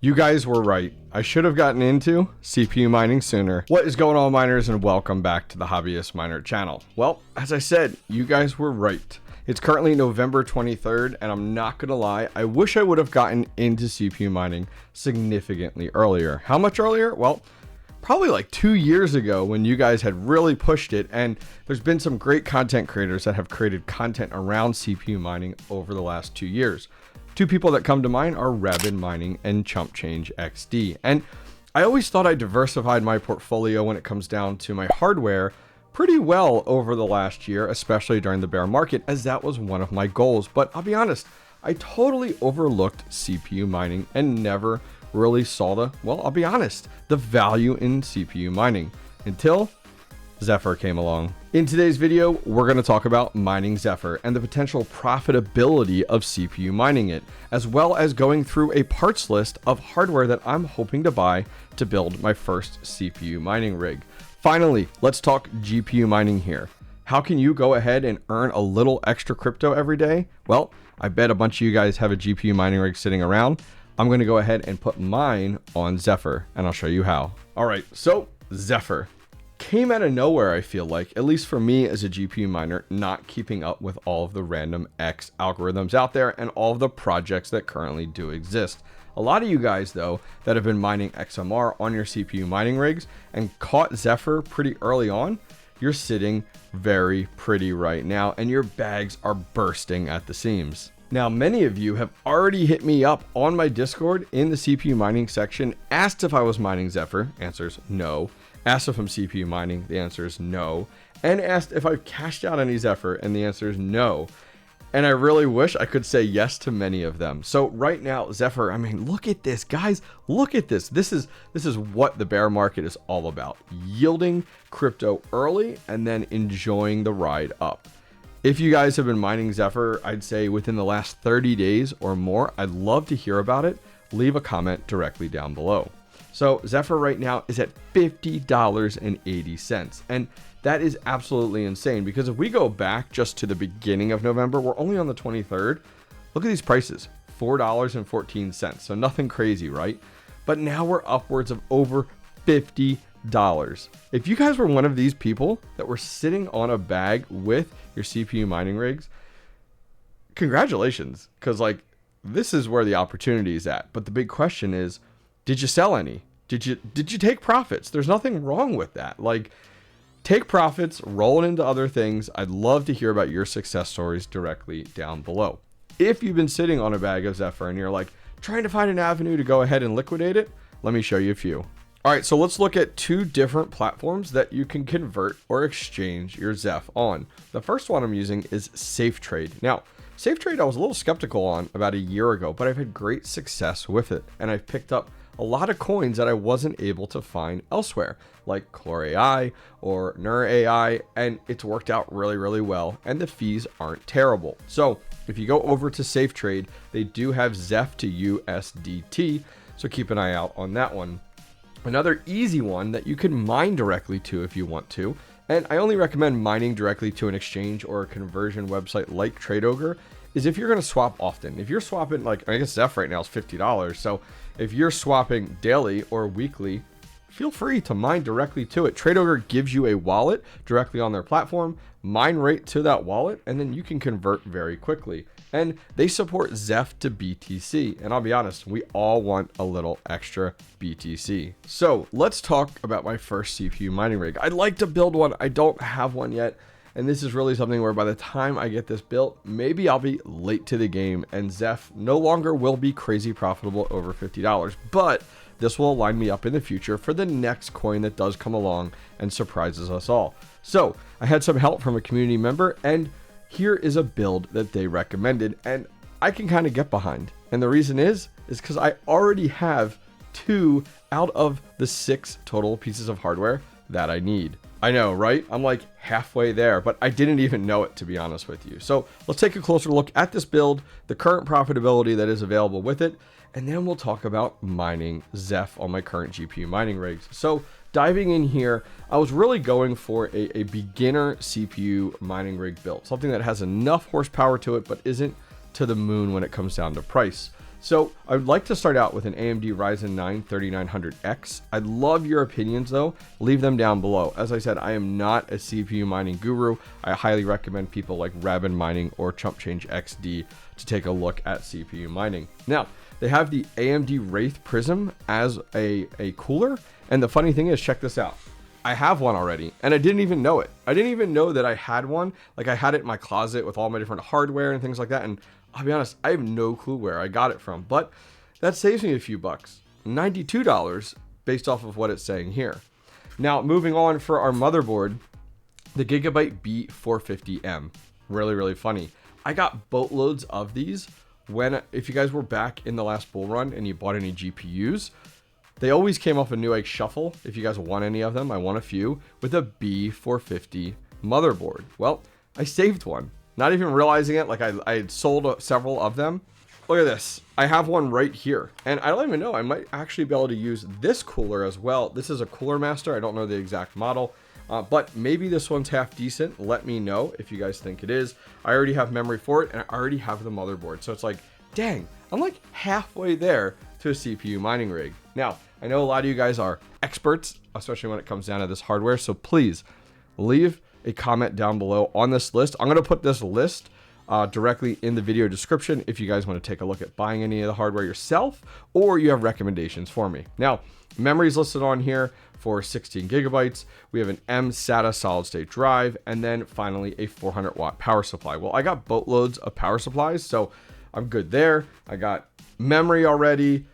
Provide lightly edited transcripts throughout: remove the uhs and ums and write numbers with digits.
You guys were right. I should have gotten into CPU mining sooner. What is going on, miners, and welcome back to the Hobbyist Miner channel. Well, as I said, you guys were right. It's currently November 23rd, and I'm not gonna lie, I wish I would have gotten into CPU mining significantly earlier. How much earlier? Well, probably like 2 years ago when you guys had really pushed it, and there's been some great content creators that have created content around CPU mining over the last 2 years. Two people that come to mind are Rabid Mining and Chump Change XD. And I always thought I diversified my portfolio when it comes down to my hardware pretty well over the last year, especially during the bear market, as that was one of my goals. But I'll be honest, I totally overlooked CPU mining and never really saw the value in CPU mining until Zephyr came along. In today's video, we're going to talk about mining Zephyr and the potential profitability of CPU mining it, as well as going through a parts list of hardware that I'm hoping to buy to build my first CPU mining rig. Finally, let's talk GPU mining here. How can you go ahead and earn a little extra crypto every day? Well, I bet a bunch of you guys have a GPU mining rig sitting around. I'm going to go ahead and put mine on Zephyr, and I'll show you how. All right, so Zephyr came out of nowhere, I feel like, at least for me as a GPU miner, not keeping up with all of the random X algorithms out there and all of the projects that currently do exist. A lot of you guys, though, that have been mining XMR on your CPU mining rigs and caught Zephyr pretty early on, you're sitting very pretty right now, and your bags are bursting at the seams. Now, many of you have already hit me up on my Discord in the CPU mining section, asked if I was mining Zephyr, answers no. Asked if I'm CPU mining, the answer is no. And asked if I've cashed out any Zephyr, and the answer is no. And I really wish I could say yes to many of them. So right now, Zephyr, I mean, look at this, guys. Look at this. This is what the bear market is all about. Yielding crypto early and then enjoying the ride up. If you guys have been mining Zephyr, I'd say within the last 30 days or more, I'd love to hear about it. Leave a comment directly down below. So Zephyr right now is at $50.80. And that is absolutely insane, because if we go back just to the beginning of November, we're only on the 23rd. Look at these prices, $4.14. So nothing crazy, right? But now we're upwards of over $50. If you guys were one of these people that were sitting on a bag with your CPU mining rigs, congratulations, because like this is where the opportunity is at. But the big question is, did you sell any? Did you take profits? There's nothing wrong with that. Like, take profits, roll it into other things. I'd love to hear about your success stories directly down below. If you've been sitting on a bag of Zephyr and you're like trying to find an avenue to go ahead and liquidate it, let me show you a few. All right, so let's look at two different platforms that you can convert or exchange your Zeph on. The first one I'm using is SafeTrade. Now, SafeTrade I was a little skeptical on about a year ago, but I've had great success with it, and I've picked up a lot of coins that I wasn't able to find elsewhere, like Chlore AI or Nur AI, and it's worked out really, really well, and the fees aren't terrible. So if you go over to SafeTrade, they do have Zeph to USDT, so keep an eye out on that one. Another easy one that you can mine directly to if you want to, and I only recommend mining directly to an exchange or a conversion website like TradeOgre, is if you're going to swap often. If you're swapping, like, I guess Zeph right now is $50, so if you're swapping daily or weekly, feel free to mine directly to it. TradeOgre gives you a wallet directly on their platform, mine right to that wallet, and then you can convert very quickly. And they support Zeph to BTC, and I'll be honest, we all want a little extra BTC. So let's talk about my first CPU mining rig. I'd like to build one. I don't have one yet. And this is really something where by the time I get this built, maybe I'll be late to the game and Zeph no longer will be crazy profitable over $50. But this will line me up in the future for the next coin that does come along and surprises us all. So I had some help from a community member, and here is a build that they recommended and I can kind of get behind. And the reason is because I already have 2 out of the 6 total pieces of hardware that I need. I know, right? I'm like halfway there, but I didn't even know it, to be honest with you. So let's take a closer look at this build, the current profitability that is available with it, and then we'll talk about mining Zeph on my current GPU mining rigs. So diving in here, I was really going for a beginner CPU mining rig build, something that has enough horsepower to it, but isn't to the moon when it comes down to price. So I would like to start out with an AMD Ryzen 9 3900X. I'd love your opinions though. Leave them down below. As I said, I am not a CPU mining guru. I highly recommend people like Rabid Mining or Chump Change XD to take a look at CPU mining. Now, they have the AMD Wraith Prism as a cooler. And the funny thing is, check this out. I have one already and I didn't even know it. I didn't even know that I had one. Like I had it in my closet with all my different hardware and things like that. And I'll be honest, I have no clue where I got it from, but that saves me a few bucks, $92 based off of what it's saying here. Now, moving on for our motherboard, the Gigabyte B450M, really funny. I got boatloads of these if you guys were back in the last bull run and you bought any GPUs, they always came off a Newegg Shuffle. If you guys want any of them, I want a few with a B450 motherboard. Well, I saved one. Not even realizing it, like I had sold several of them. Look at this. I have one right here. And I don't even know, I might actually be able to use this cooler as well. This is a Cooler Master. I don't know the exact model, but maybe this one's half decent. Let me know if you guys think it is. I already have memory for it and I already have the motherboard. So it's like, dang, I'm like halfway there to a CPU mining rig. Now, I know a lot of you guys are experts, especially when it comes down to this hardware. So please leave a comment down below on this list. I'm going to put this list directly in the video description if you guys want to take a look at buying any of the hardware yourself or you have recommendations for me. Now, memory is listed on here for 16 gigabytes. We have an mSATA solid state drive, and then finally a 400 watt power supply. Well, I got boatloads of power supplies, so I'm good there. I got memory already.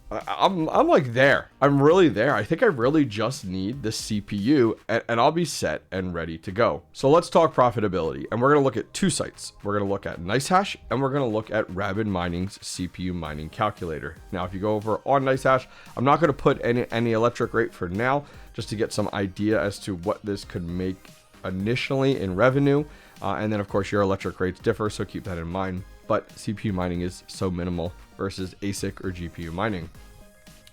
I'm like there. I'm really there. I think I really just need the CPU and I'll be set and ready to go. So let's talk profitability. And we're going to look at two sites. We're going to look at NiceHash and we're going to look at Rabid Mining's CPU mining calculator. Now, if you go over on NiceHash, I'm not going to put any electric rate for now, just to get some idea as to what this could make initially in revenue. And then of course your electric rates differ, so keep that in mind. But CPU mining is so minimal versus ASIC or GPU mining.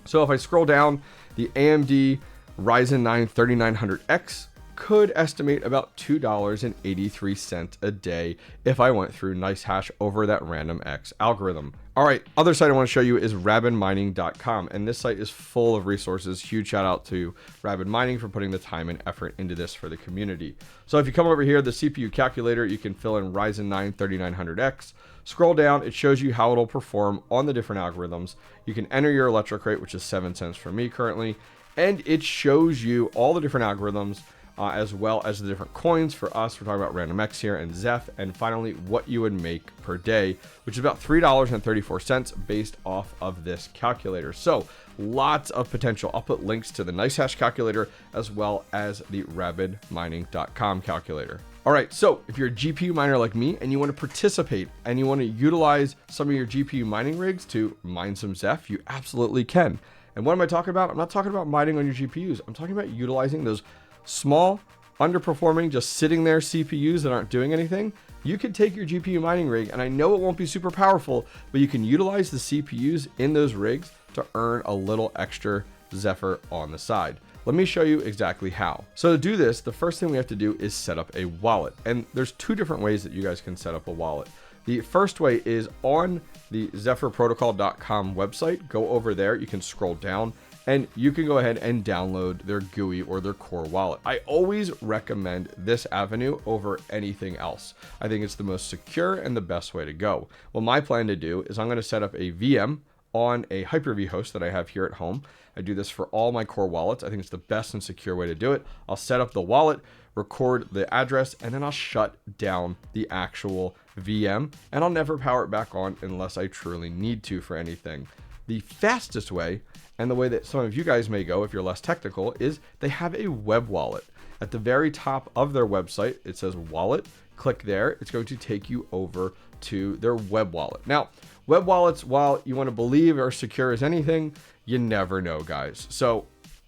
So if I scroll down, the AMD Ryzen 9 3900X could estimate about $2.83 a day if I went through NiceHash over that random X algorithm. All right, other site I want to show you is rabidmining.com, and this site is full of resources. Huge shout out to Rabid Mining for putting the time and effort into this for the community. So if you come over here, the CPU calculator, you can fill in Ryzen 9 3900X. Scroll down, it shows you how it'll perform on the different algorithms. You can enter your electric rate, which is 7 cents for me currently, and it shows you all the different algorithms, as well as the different coins. For us, we're talking about Random X here and Zephyr, and finally what you would make per day, which is about $3.34 based off of this calculator. So lots of potential. I'll put links to the NiceHash calculator as well as the rabidmining.com calculator. All right, so if you're a GPU miner like me and you want to participate and you want to utilize some of your GPU mining rigs to mine some Zephyr, you absolutely can. And what am I talking about? I'm not talking about mining on your GPUs. I'm talking about utilizing those small, underperforming, just sitting there CPUs that aren't doing anything. You can take your GPU mining rig, and I know it won't be super powerful, but you can utilize the CPUs in those rigs to earn a little extra Zephyr on the side. Let me show you exactly how. So to do this, the first thing we have to do is set up a wallet. And there's two different ways that you guys can set up a wallet. The first way is on the zephyrprotocol.com website. Go over there, you can scroll down, and you can go ahead and download their GUI or their core wallet. I always recommend this avenue over anything else. I think it's the most secure and the best way to go. Well, my plan to do is I'm going to set up a VM on a Hyper-V host that I have here at home. I do this for all my core wallets. I think it's the best and secure way to do it. I'll set up the wallet, record the address, and then I'll shut down the actual VM, and I'll never power it back on unless I truly need to for anything. The fastest way, and the way that some of you guys may go if you're less technical, is they have a web wallet. At the very top of their website, it says wallet. Click there. It's going to take you over to their web wallet. Now, web wallets, while you want to believe are secure as anything, you never know, guys. So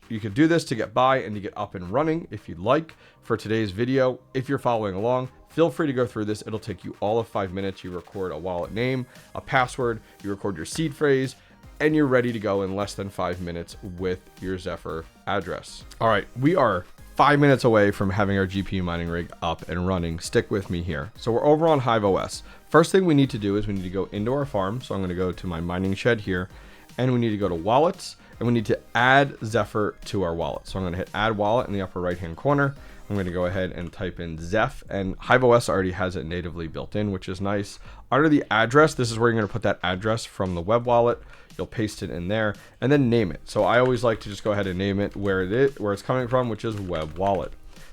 you could do this to get by and to get up and running if you'd like. For today's video, if you're following along, feel free to go through this. It'll take you all of 5 minutes. You record a wallet name, a password, you record your seed phrase, and you're ready to go in less than 5 minutes with your Zephyr address. All right, we are 5 minutes away from having our GPU mining rig up and running. Stick with me here. So we're over on HIVEOS. First thing we need to do is we need to go into our farm. So I'm going to go to my mining shed here, and we need to go to wallets, and we need to add Zephyr to our wallet. So I'm going to hit add wallet in the upper right hand corner. I'm going to go ahead and type in Zeph, and HIVEOS already has it natively built in, which is nice. Under the address, this is where you're going to put that address from the web wallet. You'll paste it in there and then name it. So I always like to just go ahead and name it where it's coming from, which is web wallet,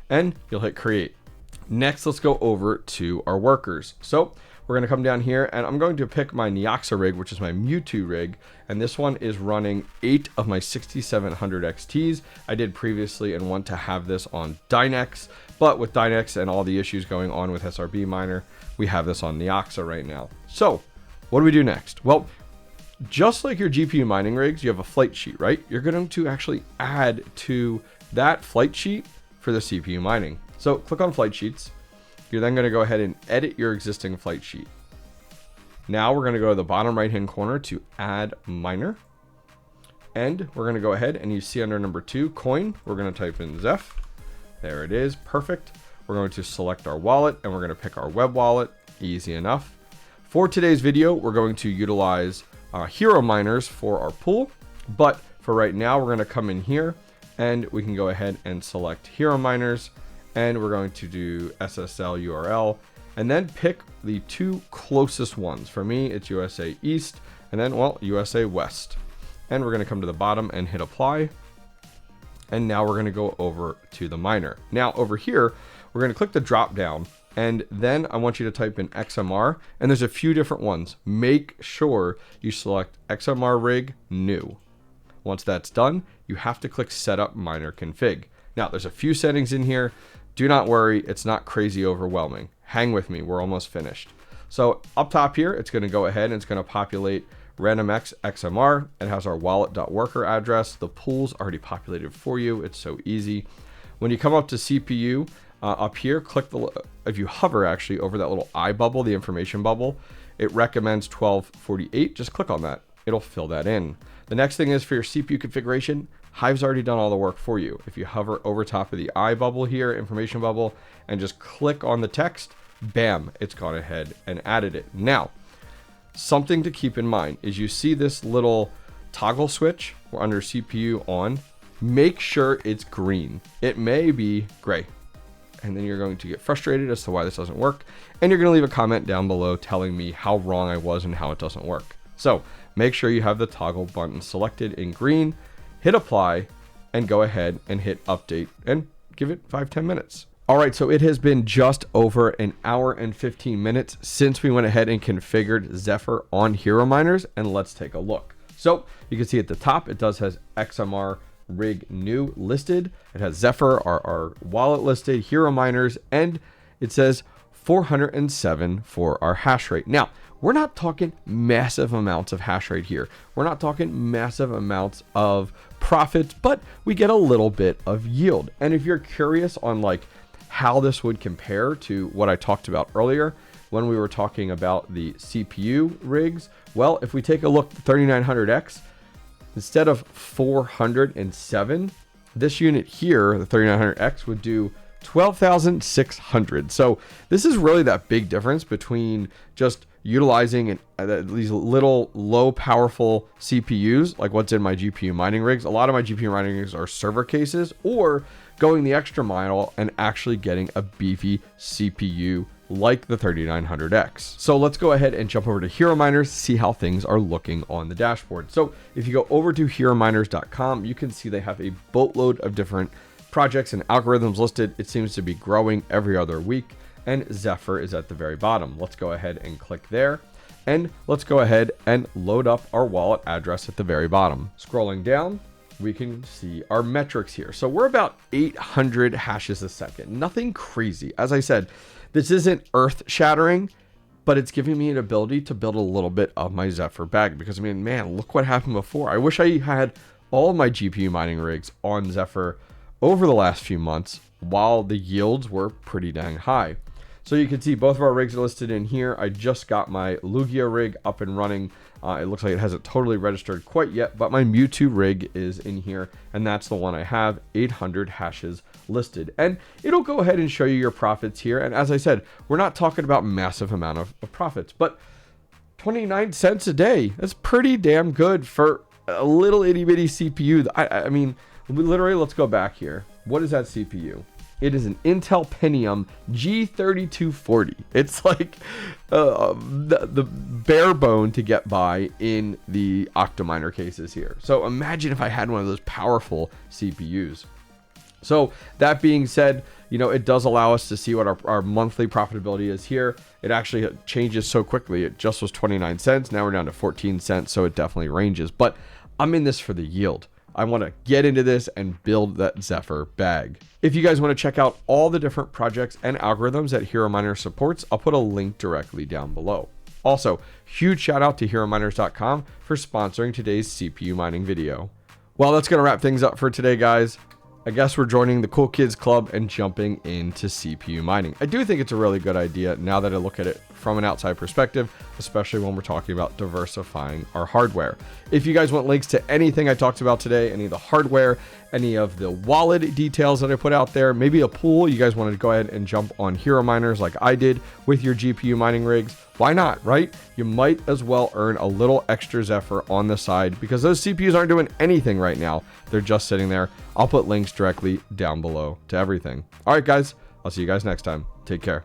and you'll hit create. Next, let's go over to our workers. So we're going to come down here, and I'm going to pick my 𝐻𝐸OS rig, which is my Mewtwo rig, and this one is running 8 of my 6700 XTs. I did previously and want to have this on Dynex, but with Dynex and all the issues going on with SRB miner, we have this on 𝐻𝐸OS right now. So what do we do next? Well, just like your GPU mining rigs, you have a flight sheet, right? You're going to actually add to that flight sheet for the CPU mining. So click on flight sheets. You're then going to go ahead and edit your existing flight sheet. Now we're going to go to the bottom right hand corner to add miner. And we're going to go ahead and you see under number 2 coin, we're going to type in Zeph. There it is. Perfect. We're going to select our wallet, and we're going to pick our web wallet. Easy enough. For today's video, we're going to utilize hero miners for our pool. But for right now, we're going to come in here and we can go ahead and select hero miners. And we're going to do SSL URL and then pick the 2 closest ones. For me, it's USA East and then, well, USA West. And we're going to come to the bottom and hit apply. And now we're going to go over to the miner. Now over here, we're going to click the drop down, and then I want you to type in XMR, and there's a few different ones. Make sure you select XMR rig new. Once that's done, you have to click setup miner config. Now there's a few settings in here. Do not worry, it's not crazy overwhelming. Hang with me, we're almost finished. So up top here, it's going to go ahead and it's going to populate randomx XMR. It has our wallet.worker address. The pool's already populated for you. It's so easy. When you come up to CPU, up here, click if you hover actually over that little eye bubble, the information bubble, it recommends 1248. Just click on that. It'll fill that in. The next thing is for your CPU configuration. Hive's already done all the work for you. If you hover over top of the eye bubble here, information bubble, and just click on the text, bam, it's gone ahead and added it. Now, something to keep in mind is you see this little toggle switch under CPU on. Make sure it's green. It may be gray. And then you're going to get frustrated as to why this doesn't work. And you're going to leave a comment down below telling me how wrong I was and how it doesn't work. So make sure you have the toggle button selected in green, hit apply, and go ahead and hit update and give it 5-10 minutes. All right, so it has been just over an hour and 15 minutes since we went ahead and configured Zephyr on hero miners, and let's take a look. So you can see at the top, it does has XMR rig new listed. It has Zephyr, our wallet listed, hero miners, and it says 407 for our hash rate. Now, we're not talking massive amounts of hash rate here. We're not talking massive amounts of profits, but we get a little bit of yield. And if you're curious on like how this would compare to what I talked about earlier when we were talking about the CPU rigs, well, if we take a look at the 3900X, instead of 407, this unit here, the 3900X, would do 12,600. So this is really that big difference between just utilizing these little low powerful CPUs, like what's in my GPU mining rigs. A lot of my GPU mining rigs are server cases, or going the extra mile and actually getting a beefy CPU like the 3900X. So let's go ahead and jump over to hero miners, see how things are looking on the dashboard. So if you go over to herominers.com, you can see they have a boatload of different projects and algorithms listed. It seems to be growing every other week, and Zephyr is at the very bottom. Let's go ahead and click there, and let's go ahead and load up our wallet address at the very bottom. Scrolling down, we can see our metrics here. So we're about 800 hashes a second. Nothing crazy. As I said, this isn't earth shattering, but it's giving me an ability to build a little bit of my Zephyr bag, because I mean, man, look what happened before. I wish I had all my GPU mining rigs on Zephyr over the last few months while the yields were pretty dang high. So you can see both of our rigs are listed in here. I just got my Lugia rig up and running. It looks like it hasn't totally registered quite yet, but my Mewtwo rig is in here, and that's the one I have 800 hashes listed. And it'll go ahead and show you your profits here. And as I said, we're not talking about massive amount of profits, but 29 cents a day, that's pretty damn good for a little itty bitty CPU. I mean, literally, let's go back here. What is that CPU? It is an Intel Pentium G3240. It's like the bare bone to get by in the Octominer cases here. So imagine if I had one of those powerful CPUs. So that being said, you know, it does allow us to see what our monthly profitability is here. It actually changes so quickly. It just was 29 cents. Now we're down to 14 cents. So it definitely ranges, but I'm in this for the yield. I want to get into this and build that Zephyr bag. If you guys want to check out all the different projects and algorithms that Hero Miner supports, I'll put a link directly down below. Also, huge shout out to HeroMiners.com for sponsoring today's CPU mining video. Well, that's going to wrap things up for today, guys. I guess we're joining the cool kids club and jumping into CPU mining. I do think it's a really good idea now that I look at it from an outside perspective, especially when we're talking about diversifying our hardware. If you guys want links to anything I talked about today, any of the hardware, any of the wallet details that I put out there, maybe a pool, you guys wanted to go ahead and jump on Hero Miners like I did with your GPU mining rigs, why not, right? You might as well earn a little extra Zephyr on the side because those CPUs aren't doing anything right now. They're just sitting there. I'll put links directly down below to everything. All right, guys, I'll see you guys next time. Take care.